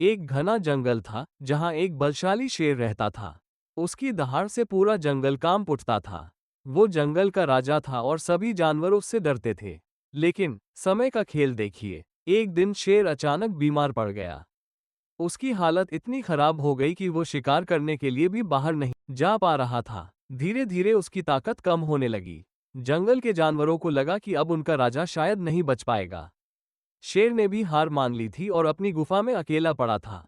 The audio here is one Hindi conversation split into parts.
एक घना जंगल था जहां एक बलशाली शेर रहता था। उसकी दहाड़ से पूरा जंगल कांप उठता था। वो जंगल का राजा था और सभी जानवर उससे डरते थे। लेकिन समय का खेल देखिए, एक दिन शेर अचानक बीमार पड़ गया। उसकी हालत इतनी खराब हो गई कि वो शिकार करने के लिए भी बाहर नहीं जा पा रहा था। धीरे धीरे उसकी ताकत कम होने लगी। जंगल के जानवरों को लगा कि अब उनका राजा शायद नहीं बच पाएगा। शेर ने भी हार मान ली थी और अपनी गुफा में अकेला पड़ा था।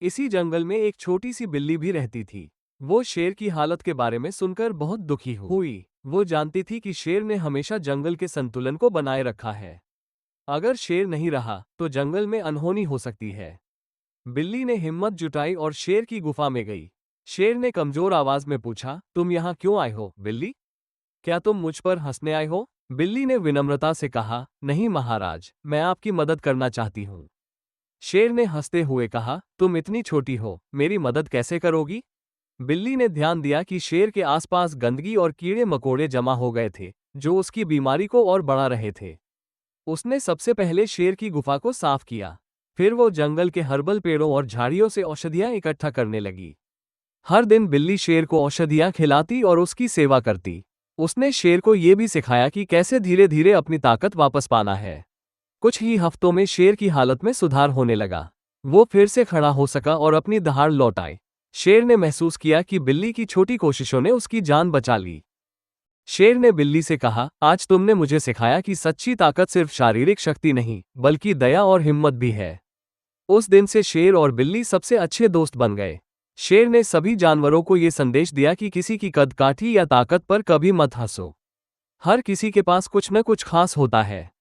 इसी जंगल में एक छोटी सी बिल्ली भी रहती थी। वो शेर की हालत के बारे में सुनकर बहुत दुखी हुई। वो जानती थी कि शेर ने हमेशा जंगल के संतुलन को बनाए रखा है। अगर शेर नहीं रहा तो जंगल में अनहोनी हो सकती है। बिल्ली ने हिम्मत जुटाई और शेर की गुफा में गई। शेर ने कमजोर आवाज में पूछा, तुम यहाँ क्यों आए हो बिल्ली? क्या तुम मुझ पर हंसने आए हो? बिल्ली ने विनम्रता से कहा, नहीं महाराज, मैं आपकी मदद करना चाहती हूँ। शेर ने हंसते हुए कहा, तुम इतनी छोटी हो, मेरी मदद कैसे करोगी? बिल्ली ने ध्यान दिया कि शेर के आसपास गंदगी और कीड़े मकोड़े जमा हो गए थे, जो उसकी बीमारी को और बढ़ा रहे थे। उसने सबसे पहले शेर की गुफा को साफ किया। फिर वो जंगल के हर्बल पेड़ों और झाड़ियों से औषधियां इकट्ठा करने लगी। हर दिन बिल्ली शेर को औषधियां खिलाती और उसकी सेवा करती। उसने शेर को ये भी सिखाया कि कैसे धीरे धीरे अपनी ताकत वापस पाना है। कुछ ही हफ्तों में शेर की हालत में सुधार होने लगा। वो फिर से खड़ा हो सका और अपनी दहाड़ लौट आए। शेर ने महसूस किया कि बिल्ली की छोटी कोशिशों ने उसकी जान बचा ली। शेर ने बिल्ली से कहा, आज तुमने मुझे सिखाया कि सच्ची ताकत सिर्फ शारीरिक शक्ति नहीं, बल्कि दया और हिम्मत भी है। उस दिन से शेर और बिल्ली सबसे अच्छे दोस्त बन गए। शेर ने सभी जानवरों को ये संदेश दिया कि किसी की कद काठी या ताकत पर कभी मत हंसो। हर किसी के पास कुछ न कुछ खास होता है।